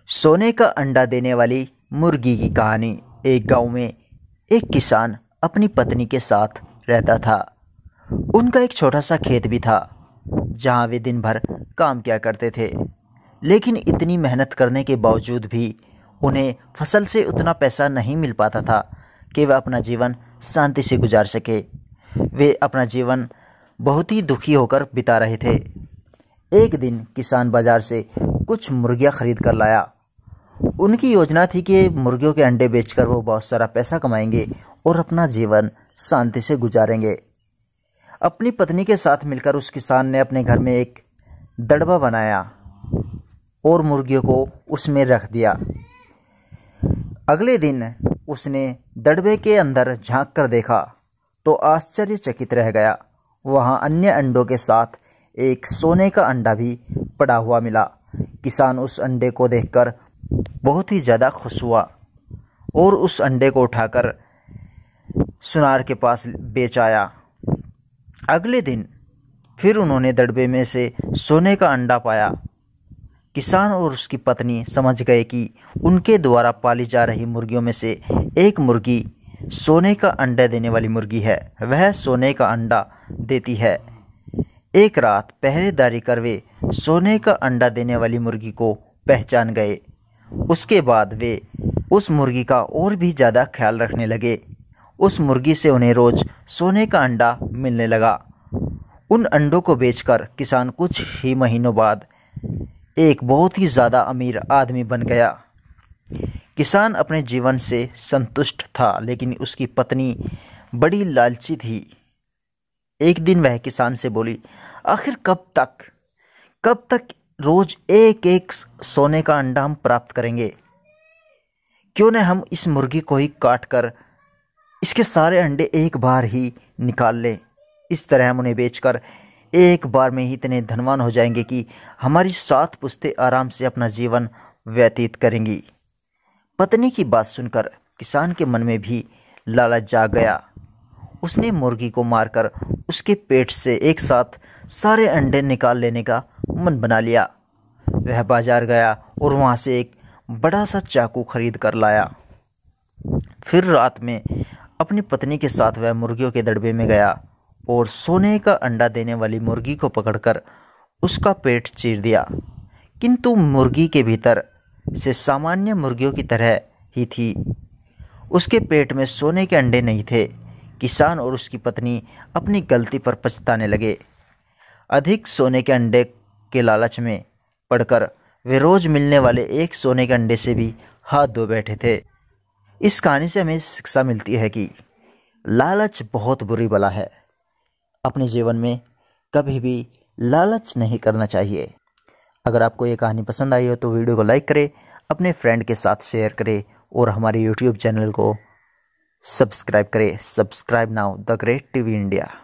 सोने का अंडा देने वाली मुर्गी की कहानी। एक गांव में एक किसान अपनी पत्नी के साथ रहता था। उनका एक छोटा सा खेत भी था जहां वे दिन भर काम किया करते थे। लेकिन इतनी मेहनत करने के बावजूद भी उन्हें फसल से उतना पैसा नहीं मिल पाता था कि वे अपना जीवन शांति से गुजार सके। वे अपना जीवन बहुत ही दुखी होकर बिता रहे थे। एक दिन किसान बाजार से कुछ मुर्गियां खरीद कर लाया। उनकी योजना थी कि मुर्गियों के अंडे बेचकर वो बहुत सारा पैसा कमाएंगे और अपना जीवन शांति से गुजारेंगे। अपनी पत्नी के साथ मिलकर उस किसान ने अपने घर में एक दड़बा बनाया और मुर्गियों को उसमें रख दिया। अगले दिन उसने दड़बे के अंदर झांक कर देखा तो आश्चर्यचकित रह गया। वहां अन्य अंडों के साथ एक सोने का अंडा भी पड़ा हुआ मिला। किसान उस अंडे को देखकर बहुत ही ज़्यादा खुश हुआ और उस अंडे को उठाकर सुनार के पास बेच आया। अगले दिन फिर उन्होंने दड़बे में से सोने का अंडा पाया। किसान और उसकी पत्नी समझ गए कि उनके द्वारा पाली जा रही मुर्गियों में से एक मुर्गी सोने का अंडा देने वाली मुर्गी है। वह सोने का अंडा देती है। एक रात पहरेदारी कर वे सोने का अंडा देने वाली मुर्गी को पहचान गए। उसके बाद वे उस मुर्गी का और भी ज़्यादा ख्याल रखने लगे। उस मुर्गी से उन्हें रोज़ सोने का अंडा मिलने लगा। उन अंडों को बेचकर किसान कुछ ही महीनों बाद एक बहुत ही ज़्यादा अमीर आदमी बन गया। किसान अपने जीवन से संतुष्ट था, लेकिन उसकी पत्नी बड़ी लालची थी। एक दिन वह किसान से बोली, आखिर कब तक रोज एक एक सोने का अंडा हम प्राप्त करेंगे? क्यों न हम इस मुर्गी को ही काट कर इसके सारे अंडे एक बार ही निकाल लें। इस तरह हम उन्हें बेचकर एक बार में ही इतने धनवान हो जाएंगे कि हमारी 7 पुश्तें आराम से अपना जीवन व्यतीत करेंगी। पत्नी की बात सुनकर किसान के मन में भी लालच जाग गया। उसने मुर्गी को मारकर उसके पेट से एक साथ सारे अंडे निकाल लेने का मन बना लिया। वह बाजार गया और वहां से एक बड़ा सा चाकू खरीद कर लाया। फिर रात में अपनी पत्नी के साथ वह मुर्गियों के दड़बे में गया और सोने का अंडा देने वाली मुर्गी को पकड़कर उसका पेट चीर दिया। किंतु मुर्गी के भीतर से सामान्य मुर्गियों की तरह ही थी। उसके पेट में सोने के अंडे नहीं थे। किसान और उसकी पत्नी अपनी गलती पर पछताने लगे। अधिक सोने के अंडे के लालच में पड़कर वे रोज मिलने वाले एक सोने के अंडे से भी हाथ धो बैठे थे। इस कहानी से हमें शिक्षा मिलती है कि लालच बहुत बुरी बला है। अपने जीवन में कभी भी लालच नहीं करना चाहिए। अगर आपको ये कहानी पसंद आई हो तो वीडियो को लाइक करें, अपने फ्रेंड के साथ शेयर करें और हमारे यूट्यूब चैनल को सब्सक्राइब करें। Subscribe now the great TV India.